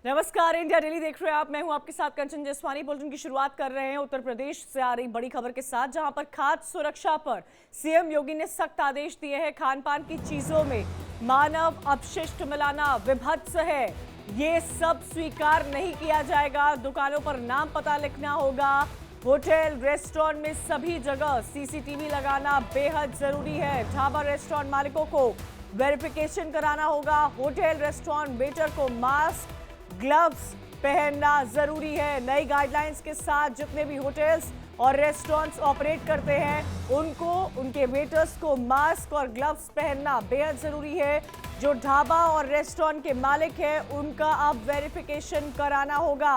नमस्कार, India daily देख रहे हैं आप। मैं हूं आपके साथ कंचन जसवानी। बुलेटिन की शुरुआत कर रहे हैं उत्तर प्रदेश से आ रही बड़ी खबर के साथ, जहां पर खाद्य सुरक्षा पर सीएम योगी ने सख्त आदेश दिए हैं। खान पान की चीजों में मानव अपशिष्ट मिलाना विभत्स है, ये सब स्वीकार नहीं किया जाएगा। दुकानों पर नाम पता लिखना होगा। होटल रेस्टोरेंट में सभी जगह सीसीटीवी लगाना बेहद जरूरी है। ढाबा रेस्टोरेंट मालिकों को वेरिफिकेशन कराना होगा। होटल रेस्टोरेंट वेटर को मास्क ग्लव्स पहनना जरूरी है। नई गाइडलाइंस के साथ जितने भी होटल्स और रेस्टोरेंट्स ऑपरेट करते हैं उनको, उनके वेटर्स को मास्क और ग्लव्स पहनना बेहद जरूरी है। जो ढाबा और रेस्टोरेंट के मालिक हैं उनका अब वेरिफिकेशन कराना होगा।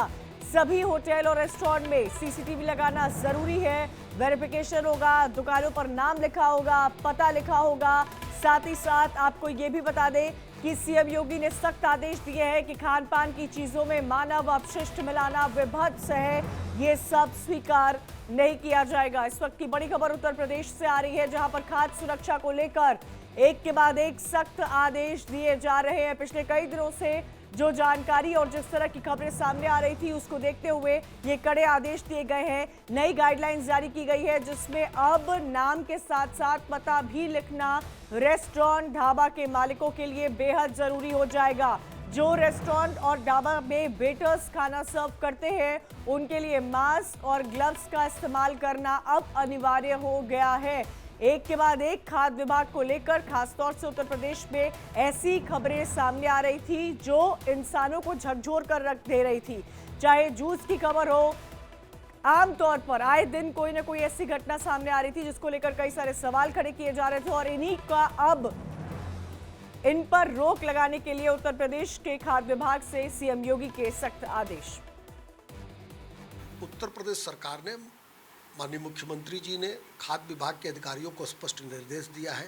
सभी होटल और रेस्टोरेंट में सीसीटीवी लगाना जरूरी है। वेरिफिकेशन होगा, दुकानों पर नाम लिखा होगा, पता लिखा होगा। साथ ही साथ आपको ये भी बता दें कि सीएम योगी ने सख्त आदेश दिए हैं कि खान पान की चीजों में मानव अपशिष्ट मिलाना विभत्स है, ये सब स्वीकार नहीं किया जाएगा। इस वक्त की बड़ी खबर उत्तर प्रदेश से आ रही है, जहां पर खाद्य सुरक्षा को लेकर एक के बाद एक सख्त आदेश दिए जा रहे हैं। पिछले कई दिनों से जो जानकारी और जिस तरह की खबरें सामने आ रही थी उसको देखते हुए ये कड़े आदेश दिए गए हैं। नई गाइडलाइंस जारी की गई है, जिसमें अब नाम के साथ साथ पता भी लिखना रेस्टोरेंट ढाबा के मालिकों के लिए बेहद जरूरी हो जाएगा। जो रेस्टोरेंट और ढाबा में वेटर्स खाना सर्व करते हैं उनके लिए मास्क और ग्लव्स का इस्तेमाल करना अब अनिवार्य हो गया है। एक के बाद एक खाद्य विभाग को लेकर खासतौर से उत्तर प्रदेश में ऐसी खबरें सामने आ रही थी जो इंसानों को झकझोर कर रख दे रही थी। चाहे जूस की खबर हो, आमतौर पर आए दिन कोई ना कोई ऐसी घटना सामने आ रही थी जिसको लेकर कई सारे सवाल खड़े किए जा रहे थे, और इन्हीं का अब इन पर रोक लगाने के लिए उत्तर प्रदेश के खाद्य विभाग से सीएम योगी के सख्त आदेश। उत्तर प्रदेश सरकार ने, माननीय मुख्यमंत्री जी ने खाद्य विभाग के अधिकारियों को स्पष्ट निर्देश दिया है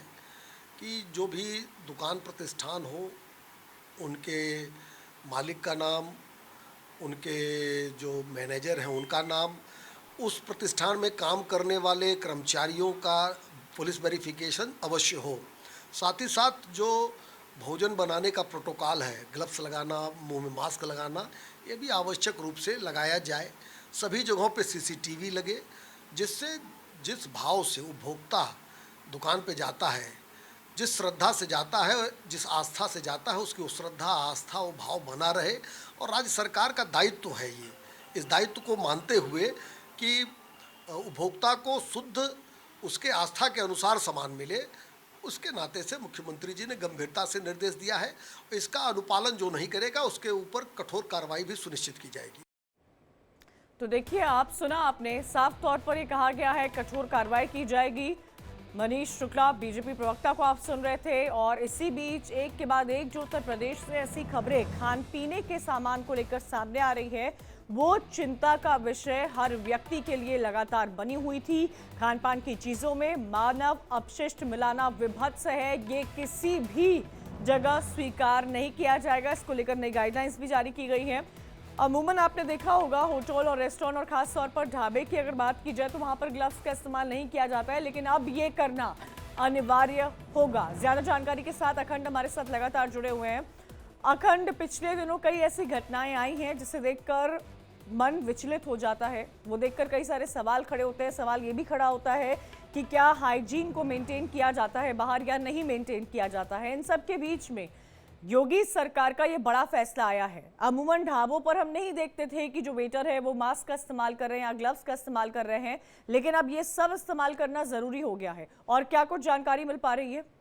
कि जो भी दुकान प्रतिष्ठान हो उनके मालिक का नाम, उनके जो मैनेजर हैं उनका नाम, उस प्रतिष्ठान में काम करने वाले कर्मचारियों का पुलिस वेरिफिकेशन अवश्य हो। साथ ही साथ जो भोजन बनाने का प्रोटोकॉल है, ग्लव्स लगाना, मुंह में मास्क लगाना, ये भी आवश्यक रूप से लगाया जाए। सभी जगहों पे सीसीटीवी लगे, जिससे जिस भाव से उपभोक्ता दुकान पे जाता है, जिस श्रद्धा से जाता है, जिस आस्था से जाता है, उसकी वो श्रद्धा, आस्था, वो भाव बना रहे। और राज्य सरकार का दायित्व है ये, इस दायित्व को मानते हुए कि उपभोक्ता को शुद्ध उसके आस्था के अनुसार सामान मिले, उसके नाते से मुख्यमंत्री जी ने गंभीरता से निर्देश दिया है। इसका अनुपालन जो नहीं करेगा उसके ऊपर कठोर कार्रवाई भी सुनिश्चित की जाएगी। तो देखिए, आप सुना आपने, साफ तौर पर ये कहा गया है कठोर कार्रवाई की जाएगी। मनीष शुक्ला बीजेपी प्रवक्ता को आप सुन रहे थे। और इसी बीच एक के बाद एक जो उत्तर प्रदेश से ऐसी खबरें खान पीने के सामान को लेकर सामने आ रही है, वो चिंता का विषय हर व्यक्ति के लिए लगातार बनी हुई थी। खान पान की चीजों में मानव अपशिष्ट मिलाना विभत्स है, ये किसी भी जगह स्वीकार नहीं किया जाएगा। इसको लेकर नई गाइडलाइंस भी जारी की गई हैं। अमूमन आपने देखा होगा होटल और रेस्टोरेंट और खास तौर पर ढाबे की अगर बात की जाए तो वहां पर ग्लव्स का इस्तेमाल नहीं किया जाता है, लेकिन अब ये करना अनिवार्य होगा। ज्यादा जानकारी के साथ अखंड हमारे साथ लगातार जुड़े हुए हैं। अखंड, पिछले दिनों कई ऐसी घटनाएं आई हैं जिसे देखकर मन विचलित हो जाता है। वो देखकर कई सारे सवाल खड़े होते हैं। सवाल ये भी खड़ा होता है कि क्या हाइजीन को मेंटेन किया जाता है बाहर या नहीं मेंटेन किया जाता है। इन सब के बीच में योगी सरकार का ये बड़ा फैसला आया है। अमूमन ढाबों पर हम नहीं देखते थे कि जो वेटर है वो मास्क का इस्तेमाल कर रहे हैं या ग्लव्स का इस्तेमाल कर रहे हैं, लेकिन अब ये सब इस्तेमाल करना जरूरी हो गया है। और क्या कुछ जानकारी मिल पा रही है?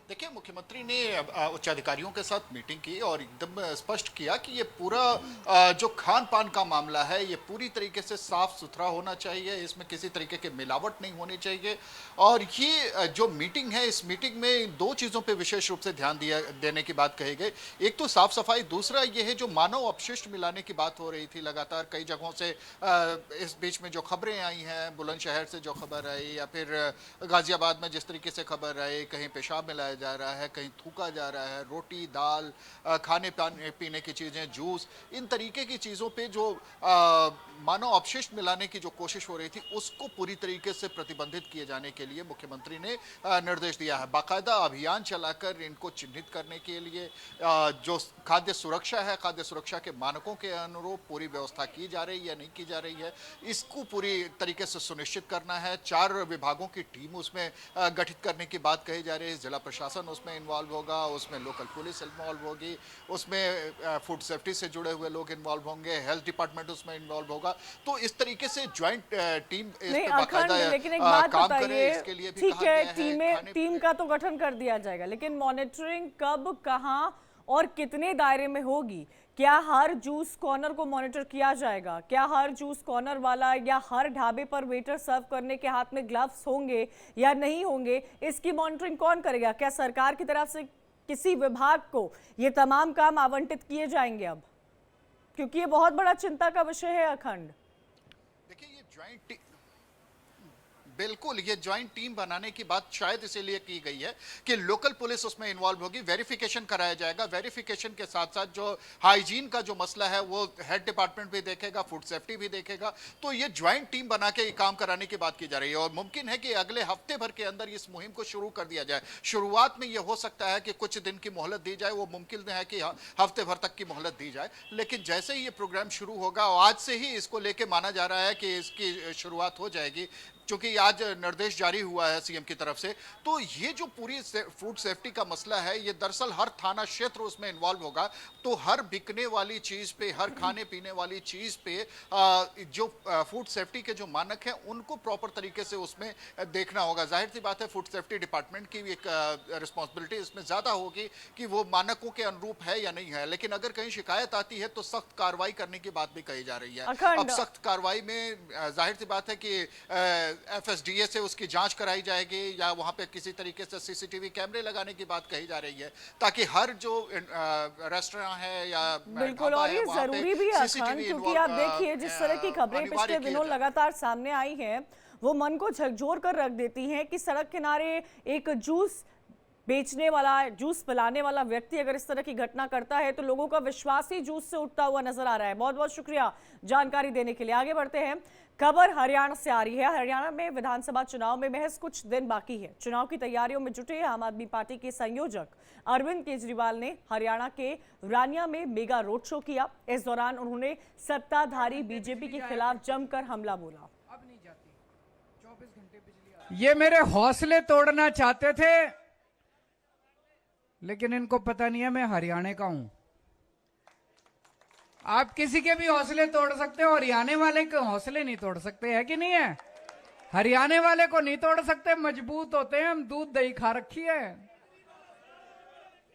देखिए, मुख्यमंत्री ने उच्च अधिकारियों के साथ मीटिंग की और एकदम स्पष्ट किया कि ये पूरा जो खान पान का मामला है ये पूरी तरीके से साफ सुथरा होना चाहिए, इसमें किसी तरीके के मिलावट नहीं होनी चाहिए। और ये जो मीटिंग है, इस मीटिंग में दो चीज़ों पे विशेष रूप से ध्यान देने की बात कही गई। एक तो साफ सफाई, दूसरा ये है जो मानव अपशिष्ट मिलाने की बात हो रही थी लगातार कई जगहों से। इस बीच में जो खबरें आई हैं, बुलंदशहर से जो खबर आई या फिर गाजियाबाद में जिस तरीके से खबर आई, कहीं पेशाब मिलाया जा रहा है, कहीं थूका जा रहा है, रोटी दाल, खाने पीने की चीज़ें, जूस, इन तरीके की चीज़ों पे जो मानव अपशिष्ट मिलाने की जो कोशिश हो रही थी उसको पूरी तरीके से प्रतिबंधित किए जाने के लिए मुख्यमंत्री ने निर्देश दिया है। बाकायदा अभियान चलाकर इनको चिन्हित करने के लिए जो खाद्य सुरक्षा है, खाद्य सुरक्षा के मानकों के अनुरूप पूरी व्यवस्था की जा रही है या नहीं की जा रही है, इसको पूरी तरीके से सुनिश्चित करना है। 4 विभागों की टीम उसमें गठित करने की बात कही जा रही है। जिला प्रशासन उसमें इन्वॉल्व होगा, उसमें लोकल पुलिस इन्वॉल्व होगी, उसमें फूड सेफ्टी से जुड़े हुए लोग इन्वॉल्व होंगे, हेल्थ डिपार्टमेंट उसमें इन्वॉल्व होगा। तो इस तरीके से ज्वाइंट टीम इस पे बाकायदा लेकिन एक बात काम करे, बताइए, इसके लिए भी ठीक कहा है, गया है। टीम का तो गठन कर दिया जाएगा, लेकिन मॉनिटरिंग कब, कहां और कितने दायरे में होगी? क्या हर जूस कॉर्नर को मॉनिटर किया जाएगा? क्या हर जूस कॉर्नर वाला या हर ढाबे पर वेटर सर्व करने के हाथ में ग्लव्स होंगे या नहीं होंगे? इसकी मॉनिटरिंग कौन करेगा? क्या सरकार की तरफ से किसी विभाग को ये तमाम काम आवंटित किए जाएंगे अब? क्योंकि ये बहुत बड़ा चिंता का विषय है अखंड। देखिए, ये ज्वाइंट बिल्कुल, ये ज्वाइंट टीम बनाने की बात शायद इसीलिए की गई है कि लोकल पुलिस उसमें इन्वॉल्व होगी, वेरिफिकेशन कराया जाएगा। वेरिफिकेशन के साथ साथ जो हाइजीन का जो मसला है वो हेल्थ डिपार्टमेंट भी देखेगा, फूड सेफ्टी भी देखेगा। तो ये ज्वाइंट टीम बना के काम कराने की बात की जा रही है और मुमकिन है कि अगले हफ्ते भर के अंदर इस मुहिम को शुरू कर दिया जाए। शुरुआत में ये हो सकता है कि कुछ दिन की मोहलत दी जाए, वो मुमकिन है कि हफ्ते भर तक की मोहलत दी जाए, लेकिन जैसे ही ये प्रोग्राम शुरू होगा, आज से ही इसको लेके माना जा रहा है कि इसकी शुरुआत हो जाएगी, क्योंकि आज निर्देश जारी हुआ है सीएम की तरफ से। तो ये जो पूरी फूड सेफ्टी का मसला है, ये दरअसल हर थाना क्षेत्र उसमें इन्वॉल्व होगा। तो हर बिकने वाली चीज पे, हर खाने पीने वाली चीज पे जो फूड सेफ्टी के जो मानक हैं उनको प्रॉपर तरीके से उसमें देखना होगा। जाहिर सी बात है, फूड सेफ्टी डिपार्टमेंट की एक रिस्पॉन्सिबिलिटी इसमें ज्यादा होगी कि वो मानकों के अनुरूप है या नहीं है। लेकिन अगर कहीं शिकायत आती है तो सख्त कार्रवाई करने की बात भी कही जा रही है। अब सख्त कार्रवाई में जाहिर सी बात है कि FSDA से उसकी जांच कराई जाएगी या वहां पे किसी तरीके से CCTV कैमरे लगाने की बात कही जा रही है, ताकि हर जो रेस्टोरेंट है या बिल्कुल, और ये जरूरी भी है अखंड, क्योंकि आप देखिए जिस तरह की खबरें पिछले दिनों लगातार सामने आई हैं, वो मन को झकझोर कर रख देती हैं कि सड़क किनारे एक जूस बेचने वाला, जूस पिलाने वाला व्यक्ति अगर इस तरह की घटना करता है तो लोगों का विश्वास ही जूस से उठता हुआ नजर आ रहा है। बहुत बहुत शुक्रिया जानकारी देने के लिए। आगे बढ़ते हैं, खबर हरियाणा से आ रही है। हरियाणा में विधानसभा चुनाव में महज कुछ दिन बाकी है। चुनाव की तैयारियों में जुटे आम आदमी पार्टी के संयोजक अरविंद केजरीवाल ने हरियाणा के रानिया में मेगा रोड शो किया। इस दौरान उन्होंने सत्ताधारी बीजेपी के खिलाफ जमकर हमला बोला। ये मेरे हौसले तोड़ना चाहते थे, लेकिन इनको पता नहीं है मैं हरियाणा का हूं। आप किसी के भी हौसले तोड़ सकते हो, हरियाणा वाले के हौसले नहीं तोड़ सकते, है कि नहीं है? हरियाणा वाले को नहीं तोड़ सकते, मजबूत होते हैं हम, दूध दही खा रखी है।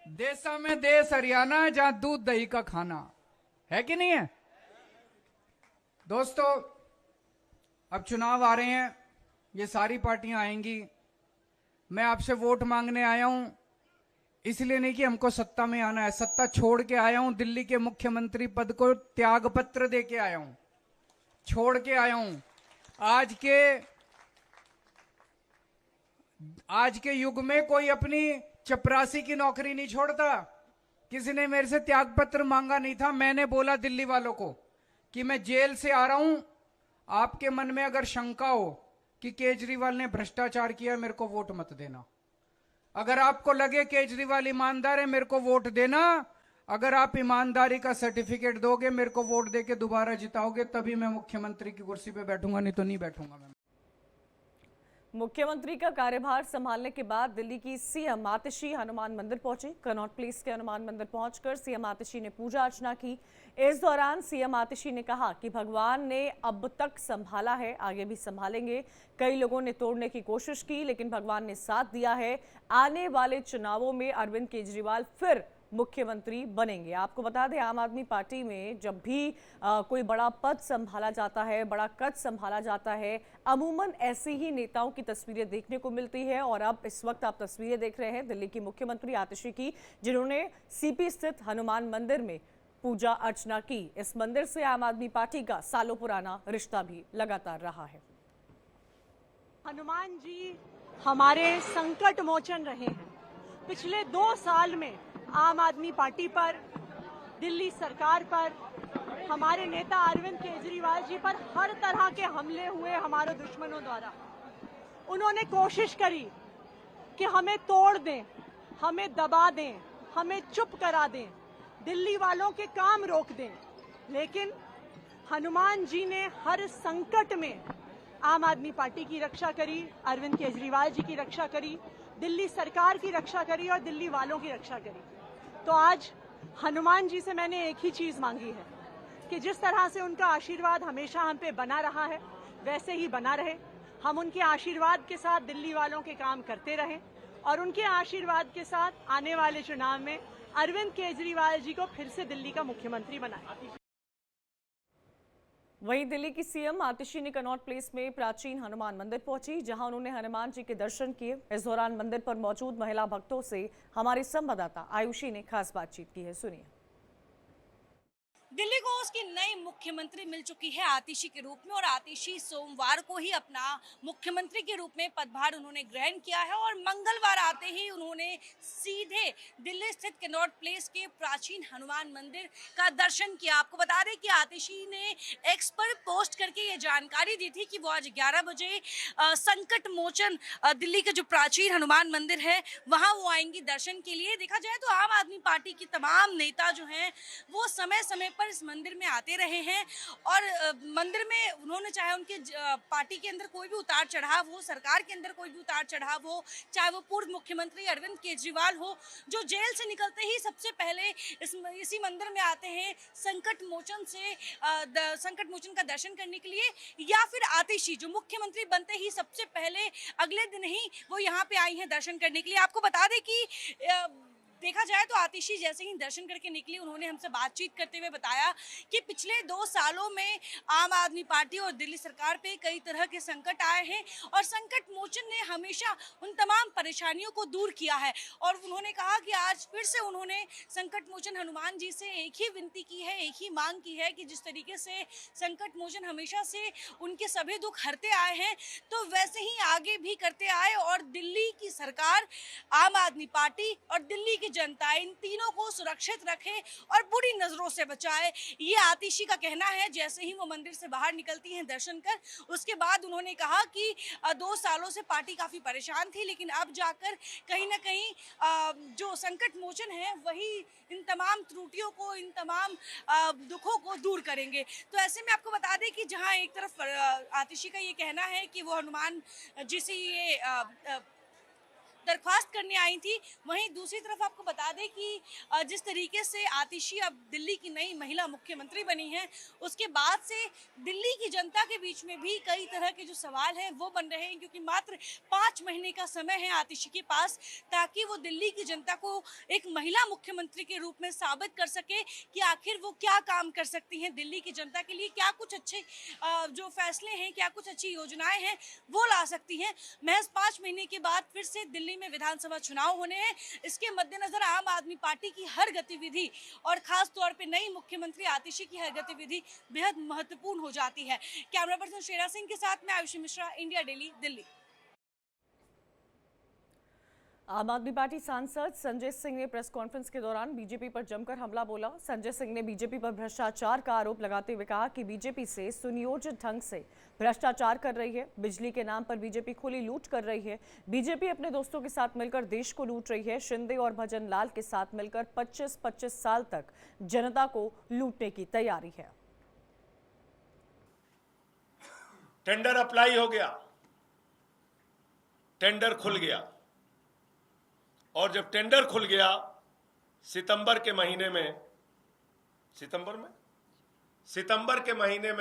देशा में देश हरियाणा, जहां दूध दही का खाना है कि नहीं है? दोस्तों, अब चुनाव आ रहे हैं, ये सारी पार्टियां आएंगी। मैं आपसे वोट मांगने आया हूं, इसलिए नहीं कि हमको सत्ता में आना है, सत्ता छोड़ के आया हूं। दिल्ली के मुख्यमंत्री पद को त्याग पत्र दे के आया हूं, छोड़ के आया हूं। आज के युग में कोई अपनी चपरासी की नौकरी नहीं छोड़ता। किसी ने मेरे से त्याग पत्र मांगा नहीं था। मैंने बोला दिल्ली वालों को कि मैं जेल से आ रहा हूं, आपके मन में अगर शंका हो कि केजरीवाल ने भ्रष्टाचार किया, मेरे को वोट मत देना। अगर आपको लगे केजरीवाल ईमानदार है, मेरे को वोट देना। अगर आप ईमानदारी का सर्टिफिकेट दोगे, मेरे को वोट देके दोबारा जिताओगे, तभी मैं मुख्यमंत्री की कुर्सी पे बैठूंगा, नहीं तो नहीं बैठूंगा मैं। मुख्यमंत्री का कार्यभार संभालने के बाद दिल्ली की सीएम आतिशी हनुमान मंदिर पहुंची। कनॉट प्लेस के हनुमान मंदिर पहुंचकर सीएम आतिशी ने पूजा अर्चना की। इस दौरान सीएम आतिशी ने कहा कि भगवान ने अब तक संभाला है, आगे भी संभालेंगे। कई लोगों ने तोड़ने की कोशिश की, लेकिन भगवान ने साथ दिया है। आने वाले चुनावों में अरविंद केजरीवाल फिर मुख्यमंत्री बनेंगे। आपको बता दें, आम आदमी पार्टी में जब भी कोई बड़ा पद संभाला जाता है, बड़ा कद संभाला जाता है, अमूमन ऐसे ही नेताओं की तस्वीरें देखने को मिलती है। और अब इस वक्त आप तस्वीरें देख रहे हैं दिल्ली की मुख्यमंत्री आतिशी की, जिन्होंने सीपी स्थित हनुमान मंदिर में पूजा अर्चना की। इस मंदिर से आम आदमी पार्टी का सालों पुराना रिश्ता भी लगातार रहा है। हनुमान जी हमारे संकट मोचन रहे हैं। पिछले 2 साल में आम आदमी पार्टी पर, दिल्ली सरकार पर, हमारे नेता अरविंद केजरीवाल जी पर हर तरह के हमले हुए हमारे दुश्मनों द्वारा। उन्होंने कोशिश करी कि हमें तोड़ दें, हमें दबा दें, हमें चुप करा दें, दिल्ली वालों के काम रोक दें। लेकिन हनुमान जी ने हर संकट में आम आदमी पार्टी की रक्षा करी, अरविंद केजरीवाल जी की रक्षा करी, दिल्ली सरकार की रक्षा करी और दिल्ली वालों की रक्षा करी। तो आज हनुमान जी से मैंने एक ही चीज मांगी है कि जिस तरह से उनका आशीर्वाद हमेशा हम पे बना रहा है, वैसे ही बना रहे। हम उनके आशीर्वाद के साथ दिल्ली वालों के काम करते रहें और उनके आशीर्वाद के साथ आने वाले चुनाव में अरविंद केजरीवाल जी को फिर से दिल्ली का मुख्यमंत्री बनाएं। वहीं दिल्ली की सीएम आतिशी ने कनॉट प्लेस में प्राचीन हनुमान मंदिर पहुंची, जहां उन्होंने हनुमान जी के दर्शन किए। इस दौरान मंदिर पर मौजूद महिला भक्तों से हमारी संवाददाता आयुषी ने खास बातचीत की है, सुनिए। दिल्ली को उसकी नई मुख्यमंत्री मिल चुकी है आतिशी के रूप में, और आतिशी सोमवार को ही अपना मुख्यमंत्री के रूप में पदभार उन्होंने ग्रहण किया है और मंगलवार आते ही उन्होंने सीधे दिल्ली स्थित कनॉट प्लेस के प्राचीन हनुमान मंदिर का दर्शन किया। आपको बता दें कि आतिशी ने एक्स पर पोस्ट करके ये जानकारी दी थी कि वो आज 11 बजे संकट मोचन दिल्ली के जो प्राचीन हनुमान मंदिर है वहाँ वो आएंगी दर्शन के लिए। देखा जाए तो आम आदमी पार्टी की तमाम नेता जो हैं वो समय समय पर इस मंदिर में आते रहे हैं और मंदिर में उन्होंने, चाहे उनके पार्टी के अंदर कोई भी उतार चढ़ाव हो, सरकार के अंदर कोई भी उतार चढ़ाव हो, चाहे वो पूर्व मुख्यमंत्री अरविंद केजरीवाल हो जो जेल से निकलते ही सबसे पहले इसी मंदिर में आते हैं संकट मोचन का दर्शन करने के लिए, या फिर आतिशी जो मुख्यमंत्री बनते ही सबसे पहले अगले दिन ही वो यहाँ पे आई हैं दर्शन करने के लिए। आपको बता दें कि देखा जाए तो आतिशी जैसे ही दर्शन करके निकली, उन्होंने हमसे बातचीत करते हुए बताया कि पिछले 2 सालों में आम आदमी पार्टी और दिल्ली सरकार पे कई तरह के संकट आए हैं और संकट मोचन ने हमेशा उन तमाम परेशानियों को दूर किया है। और उन्होंने कहा कि आज फिर से उन्होंने संकट मोचन हनुमान जी से एक ही विनती की है, एक ही मांग की है कि जिस तरीके से संकट मोचन हमेशा से उनके सभी दुख हरते आए हैं तो वैसे ही आगे भी करते आए और दिल्ली की सरकार, आम आदमी पार्टी और दिल्ली की जनता इन तीनों को सुरक्षित रखे और बुरी नजरों से बचाए। ये आतिशी का कहना है। जैसे ही वो मंदिर से बाहर निकलती हैं दर्शन कर, उसके बाद उन्होंने कहा कि 2 सालों से पार्टी काफी परेशान थी, लेकिन अब जाकर कहीं ना कहीं जो संकट मोचन है वही इन तमाम त्रुटियों को, इन तमाम दुखों को दूर करेंगे। तो ऐसे में आपको बता दें कि जहां एक तरफ आतिशी का ये कहना है कि वो हनुमान जी से ये दरख्वास्त करने आई थी, वहीं दूसरी तरफ आपको बता दें कि जिस तरीके से आतिशी अब दिल्ली की नई महिला मुख्यमंत्री बनी हैं, उसके बाद से दिल्ली की जनता के बीच में भी कई तरह के जो सवाल हैं वो बन रहे हैं, क्योंकि मात्र 5 महीने का समय है आतिशी के पास ताकि वो दिल्ली की जनता को एक महिला मुख्यमंत्री के रूप में साबित कर सके कि आखिर वो क्या काम कर सकती हैं दिल्ली की जनता के लिए, क्या कुछ अच्छे जो फैसले हैं, क्या कुछ अच्छी योजनाएं हैं वो ला सकती हैं। महज 5 महीने के बाद फिर से दिल्ली में विधानसभा चुनाव होने हैं। इसके मद्देनजर आम आदमी पार्टी की हर गतिविधि और खास तौर पे नई मुख्यमंत्री आतिशी की हर गतिविधि बेहद महत्वपूर्ण हो जाती है। कैमरा पर्सन शेरा सिंह के साथ मैं आयुषी मिश्रा, इंडिया डेली, दिल्ली। आम आदमी पार्टी सांसद संजय सिंह ने प्रेस कॉन्फ्रेंस के दौरान बीजेपी पर जमकर हमला बोला। संजय सिंह ने बीजेपी पर भ्रष्टाचार का आरोप लगाते हुए कहा कि बीजेपी से सुनियोजित ढंग से भ्रष्टाचार कर रही है, बिजली के नाम पर बीजेपी खुली लूट कर रही है, बीजेपी अपने दोस्तों के साथ मिलकर देश को लूट रही है, शिंदे और भजन लाल के साथ मिलकर 25-25 साल तक जनता को लूटने की तैयारी है। टेंडर अप्लाई हो गया, टेंडर खुल गया, और जब टेंडर खुल गया सितंबर के महीने में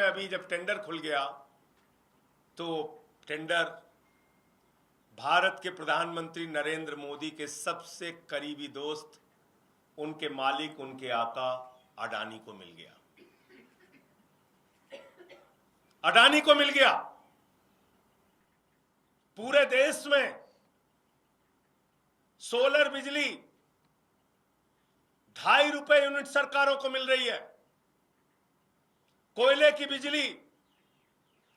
अभी जब टेंडर खुल गया तो टेंडर भारत के प्रधानमंत्री नरेंद्र मोदी के सबसे करीबी दोस्त, उनके मालिक, उनके आका अडानी को मिल गया। अडानी को मिल गया। पूरे देश में सोलर बिजली 2.5 रुपए यूनिट सरकारों को मिल रही है, कोयले की बिजली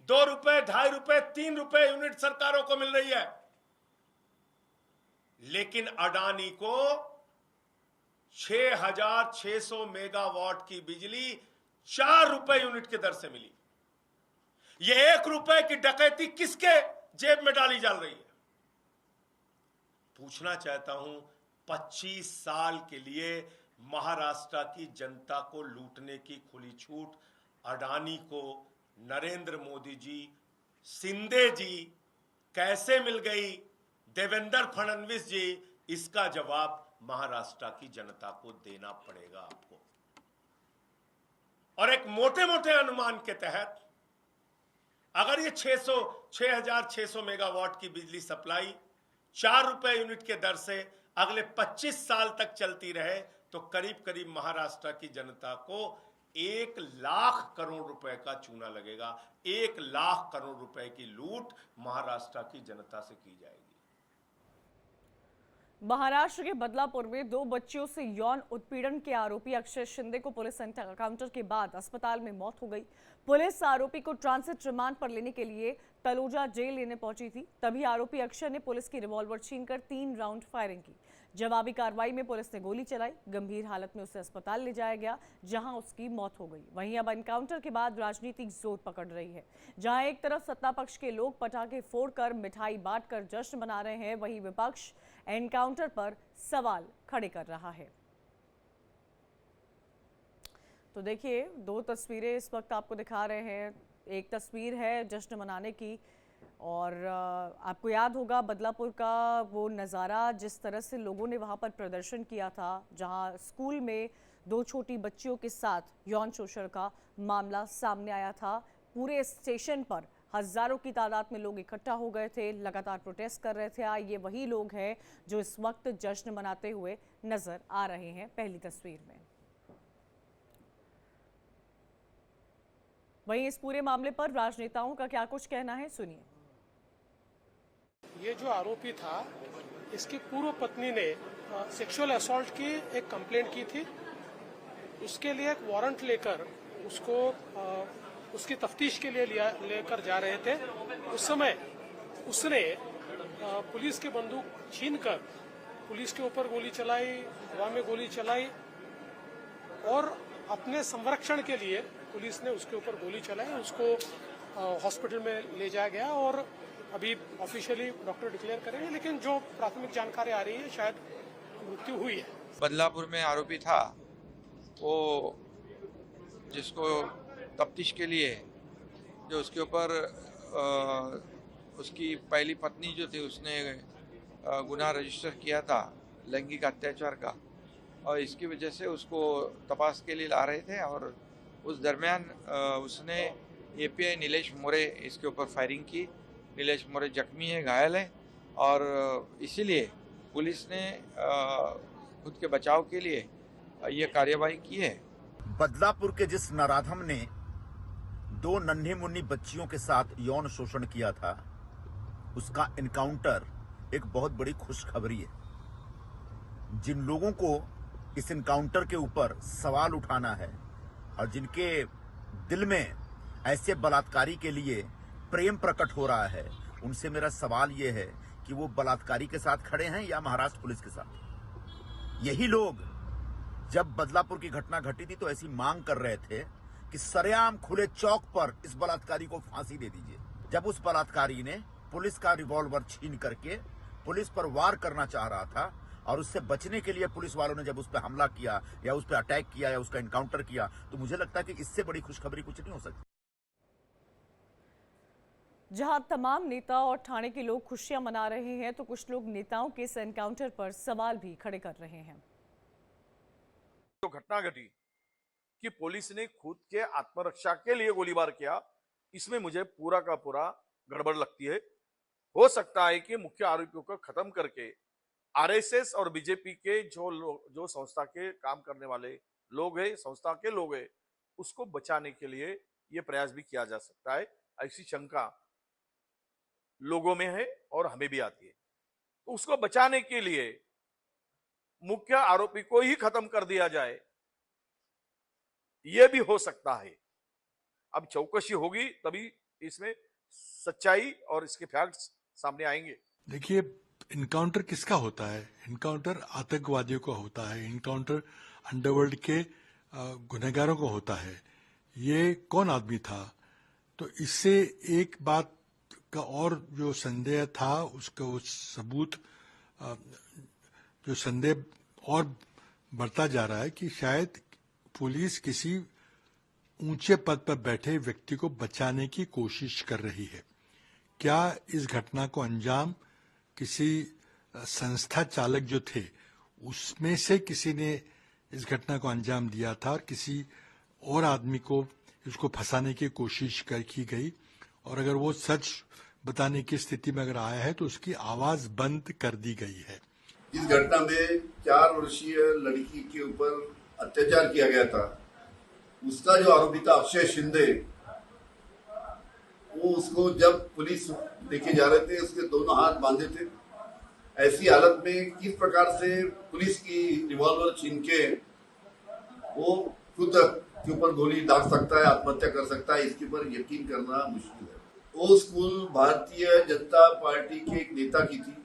2 रुपए, 2.5 रुपए, 3 रुपए यूनिट सरकारों को मिल रही है। लेकिन अडानी को 6,600 मेगावाट की बिजली 4 रुपए यूनिट की दर से मिली। यह 1 रुपए की डकैती किसके जेब में डाली जा रही है? पूछना चाहता हूं, 25 साल के लिए महाराष्ट्र की जनता को लूटने की खुली छूट अडानी को नरेंद्र मोदी जी, शिंदे जी कैसे मिल गई? देवेंद्र फडणवीस जी, इसका जवाब महाराष्ट्र की जनता को देना पड़ेगा आपको। और एक मोटे मोटे अनुमान के तहत अगर ये 6,600 मेगावाट की बिजली सप्लाई 4 रुपए यूनिट के दर से अगले 25 साल तक चलती रहे तो करीब करीब महाराष्ट्र की जनता को 1 लाख करोड़ रुपए का चूना लगेगा। 1 लाख करोड़ रुपए की लूट महाराष्ट्र की जनता से की जाएगी। महाराष्ट्र के बदलापुर में 2 बच्चियों से यौन उत्पीड़न के आरोपी अक्षय शिंदे को पुलिस एनकाउंटर के बाद अस्पताल में मौत हो गई। पुलिस आरोपी को ट्रांजिट रिमांड पर लेने के लिए तलोजा जेल लेने पहुंची थी। तभी आरोपी अक्षय ने पुलिस की रिवॉल्वर छीनकर 3 राउंड फायरिंग की। जवाबी कार्रवाई में पुलिस ने गोली चलाई। गंभीर हालत में उसे अस्पताल ले जाया गया, जहां उसकी मौत हो गई। वहीं अब एनकाउंटर के बाद राजनीतिक जोर पकड़ रही है। जहां एक तरफ सत्ता पक्ष के लोग पटाखे फोड़कर मिठाई बांटकर जश्न मना रहे हैं, वहीं विपक्ष एनकाउंटर पर सवाल खड़े कर रहा है। तो देखिए, 2 तस्वीरें इस वक्त आपको दिखा रहे हैं। एक तस्वीर है जश्न मनाने की, और आपको याद होगा बदलापुर का वो नज़ारा, जिस तरह से लोगों ने वहाँ पर प्रदर्शन किया था, जहाँ स्कूल में 2 छोटी बच्चियों के साथ यौन शोषण का मामला सामने आया था। पूरे स्टेशन पर हजारों की तादाद में लोग इकट्ठा हो गए थे, लगातार प्रोटेस्ट कर रहे थे। ये वही लोग हैं जो इस वक्त जश्न मनाते हुए नजर आ रहे हैं पहली तस्वीर में। वहीं इस पूरे मामले पर राजनेताओं का क्या कुछ कहना है, सुनिए। ये जो आरोपी था, इसकी पूर्व पत्नी ने सेक्सुअल असॉल्ट की एक कंप्लेंट की थी। उसके लिए एक वारंट लेकर उसको उसकी तफ्तीश के लिए लेकर जा रहे थे। उस समय उसने पुलिस की बंदूक छीनकर पुलिस के ऊपर गोली चलाई, हवा में गोली चलाई, और अपने संरक्षण के लिए पुलिस ने उसके ऊपर गोली चलाई। उसको हॉस्पिटल में ले जाया गया और अभी ऑफिशियली डॉक्टर डिक्लेयर करेंगे, लेकिन जो प्राथमिक जानकारी आ रही है शायद मृत्यु हुई है। बदलापुर में आरोपी था वो, जिसको तफ्तीश के लिए जो उसके ऊपर उसकी पहली पत्नी जो थी उसने गुनाह रजिस्टर किया था लैंगिक अत्याचार का, और इसकी वजह से उसको तपास के लिए ला रहे थे। और उस दरमियान उसने एपीआई नीलेश मोरे इसके ऊपर फायरिंग की। नीलेश मोरे जख्मी है, घायल है, और इसीलिए पुलिस ने खुद के बचाव के लिए ये कार्यवाही की है। बदलापुर के जिस नराधम ने 2 नन्ही मुन्नी बच्चियों के साथ यौन शोषण किया था, उसका एनकाउंटर एक बहुत बड़ी खुशखबरी है। जिन लोगों को इस एनकाउंटर के ऊपर सवाल उठाना है और जिनके दिल में ऐसे बलात्कारी के लिए प्रेम प्रकट हो रहा है, उनसे मेरा सवाल यह है कि वो बलात्कारी के साथ खड़े हैं या महाराष्ट्र पुलिस के साथ। यही लोग जब बदलापुर की घटना घटी थी तो ऐसी मांग कर रहे थे कि सरेआम खुले चौक पर इस बलात्कारी को फांसी दे दीजिए। जब उस बलात्कारी ने पुलिस का रिवॉल्वर छीन करके पुलिस पर वार करना चाह रहा था, और उससे बचने के लिए पुलिस वालों ने जब उस पर हमला किया या उस पर अटैक किया या उसका एनकाउंटर किया, तो मुझे लगता है कि इससे बड़ी खुशखबरी कुछ नहीं हो सकती। जहां तमाम नेता और ठाणे के लोग खुशियां मना रहे हैं, तो कुछ लोग नेताओं के इस एनकाउंटर पर सवाल भी खड़े कर रहे हैं। जो घटना घटी कि पुलिस ने खुद के आत्मरक्षा के लिए गोलीबार किया, इसमें मुझे पूरा का पूरा गड़बड़ लगती है। हो सकता है कि मुख्य आरोपियों को खत्म करके आरएसएस और बीजेपी के जो संस्था के काम करने वाले लोग हैं, संस्था के लोग हैं, उसको बचाने के लिए यह प्रयास भी किया जा सकता है। ऐसी शंका लोगों में है और हमें भी आती है। तो उसको बचाने के लिए मुख्य आरोपी को ही खत्म कर दिया जाए, यह भी हो सकता है। अब चौकसी होगी तभी इसमें सच्चाई और इसके फैक्ट्स सामने आएंगे। देखिए, इनकाउंटर किसका होता है? इनकाउंटर आतंकवादियों का होता है, इनकाउंटर अंडरवर्ल्ड के गुनहगारों को होता है। ये कौन आदमी था? तो इससे एक बात का और जो संदेह था उसका वो सबूत, जो संदेह और बढ़ता जा रहा है कि शायद पुलिस किसी ऊंचे पद पर बैठे व्यक्ति को बचाने की कोशिश कर रही है। क्या इस घटना को अंजाम किसी संस्था चालक जो थे उसमें से किसी ने इस घटना को अंजाम दिया था और किसी और आदमी को इसको फंसाने की कोशिश की गई, और अगर वो सच बताने की स्थिति में अगर आया है तो उसकी आवाज बंद कर दी गई है। इस घटना में 4 वर्षीय लड़की के ऊपर अत्याचार किया गया था, उसका जो आरोपी था अक्षय शिंदे, वो उसको जब पुलिस लेके जा रहे थे उसके दोनों हाथ बांधे थे। ऐसी हालत में किस प्रकार से पुलिस की रिवॉल्वर छीन के वो खुद के ऊपर गोली दाग सकता है, आत्महत्या कर सकता है, इसके ऊपर यकीन करना मुश्किल है। वो स्कूल भारतीय जनता पार्टी के एक नेता की थी,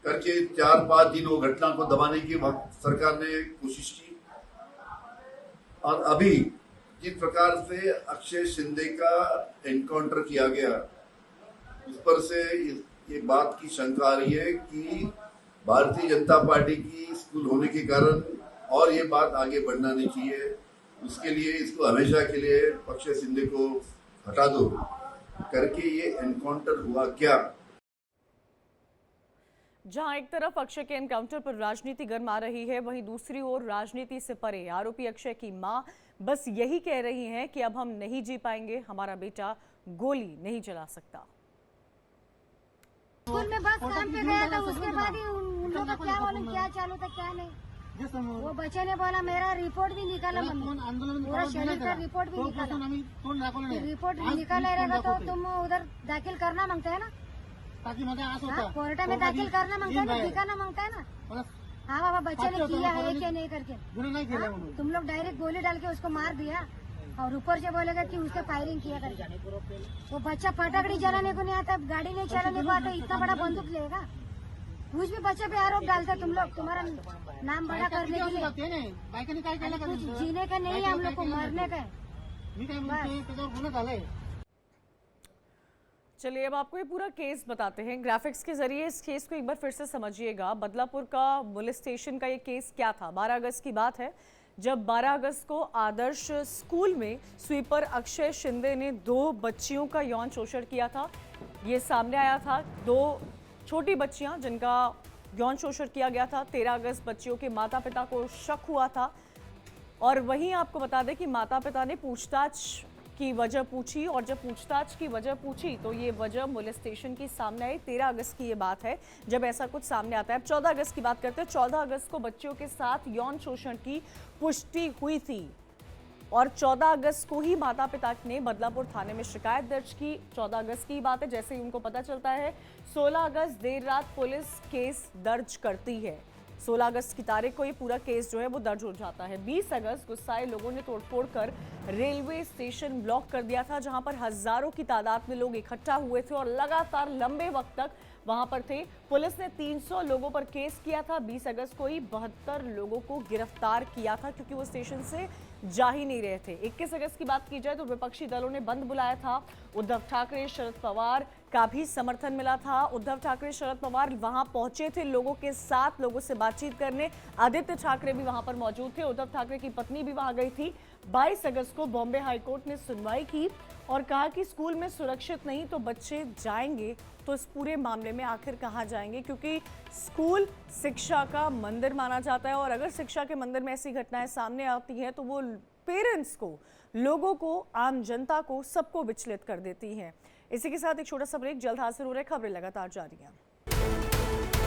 करके 4-5 दिन वो घटना को दबाने की सरकार ने कोशिश की, और अभी जिस प्रकार से अक्षय शिंदे का एनकाउंटर किया गया उस पर से ये बात की शंका आ रही है कि भारतीय जनता पार्टी की स्कूल होने के कारण और ये बात आगे बढ़ना नहीं चाहिए, उसके लिए इसको हमेशा के लिए अक्षय शिंदे को हटा दो करके ये एनकाउंटर हुआ क्या। जहां एक तरफ अक्षय के एनकाउंटर पर राजनीति गर्मा रही है, वहीं दूसरी ओर राजनीति से परे आरोपी अक्षय की मां बस यही कह रही हैं कि अब हम नहीं जी पाएंगे, हमारा बेटा गोली नहीं चला सकता। स्कूल में बस काम पे गया था, उसके बाद ही उन लोगों का क्या मालूम क्या चालू था क्या नहीं। वो बच्चे ने बोला मेरा रिपोर्ट भी निकाला, पूरा शेड्यूल का रिपोर्ट भी निकाला। रिपोर्ट निकाला रहेगा तो तुम उधर दाखिल करना मांगते है ना, कोर्ट में दाखिल करना मांगता है ना, दिखाना मांगता है ना। हाँ बाबा बच्चे ने किया है क्या नहीं करके, तुम लोग डायरेक्ट गोली डाल के उसको मार दिया और ऊपर से बोलेगा कि उसने फायरिंग किया करके। वो बच्चा फटाकड़ी जलाने को नहीं आता, गाड़ी नहीं चलाने को आता, इतना बड़ा बंदूक लेगा। कुछ भी बच्चे पे आरोप डालते तुम लोग, तुम्हारा नाम बड़ा करने के लिए। कुछ जीने का नहीं है हम लोग को, मरने का है। चलिए अब आपको ये पूरा केस बताते हैं ग्राफिक्स के जरिए। इस केस को एक बार फिर से समझिएगा। बदलापुर का मोलेस्टेशन का ये केस क्या था? 12 अगस्त की बात है, जब 12 अगस्त को आदर्श स्कूल में स्वीपर अक्षय शिंदे ने 2 बच्चियों का यौन शोषण किया था। ये सामने आया था, 2 छोटी बच्चियां जिनका यौन शोषण किया गया था। 13 अगस्त बच्चियों के माता पिता को शक हुआ था, और वहीं आपको बता दें कि माता पिता ने पूछताछ की वजह पूछी, और जब पूछताछ की वजह पूछी तो ये वजह मोलेस्टेशन की सामने आई। 13 अगस्त की ये बात है जब ऐसा कुछ सामने आता है। अब 14 अगस्त की बात करते हैं। 14 अगस्त को बच्चियों के साथ यौन शोषण की पुष्टि हुई थी, और 14 अगस्त को ही माता पिता ने बदलापुर थाने में शिकायत दर्ज की। 14 अगस्त की बात है, जैसे ही उनको पता चलता है 16 अगस्त देर रात पुलिस केस दर्ज करती है। 16 अगस्त की तारीख को ये पूरा केस जो है वो दर्ज हो जाता है। 20 अगस्त गुस्साए लोगों ने तोड़फोड़ कर रेलवे स्टेशन ब्लॉक कर दिया था, जहां पर हजारों की तादाद में लोग इकट्ठा हुए थे और लगातार लंबे वक्त तक वहां पर थे। पुलिस ने 300 लोगों पर केस किया था। 20 अगस्त को ही 72 लोगों को गिरफ्तार किया था, क्योंकि वो स्टेशन से जा ही नहीं रहे थे। 21 अगस्त की बात की जाए तो विपक्षी दलों ने बंद बुलाया था। उद्धव ठाकरे, शरद पवार का भी समर्थन मिला था। उद्धव ठाकरे, शरद पवार वहां पहुंचे थे लोगों के साथ, लोगों से बातचीत करने। आदित्य ठाकरे भी वहां पर मौजूद थे, उद्धव ठाकरे की पत्नी भी वहां गई थी। 22 अगस्त को बॉम्बे हाईकोर्ट ने सुनवाई की और कहा कि स्कूल में सुरक्षित नहीं तो बच्चे जाएंगे तो इस पूरे मामले में आखिर कहाँ जाएंगे, क्योंकि स्कूल शिक्षा का मंदिर माना जाता है, और अगर शिक्षा के मंदिर में ऐसी घटनाएं सामने आती हैं तो वो पेरेंट्स को, लोगों को, आम जनता को, सबको विचलित कर देती हैं। इसी के साथ एक छोटा सा ब्रेक, जल्द हाजिर हो रहे, खबरें लगातार जारी हैं।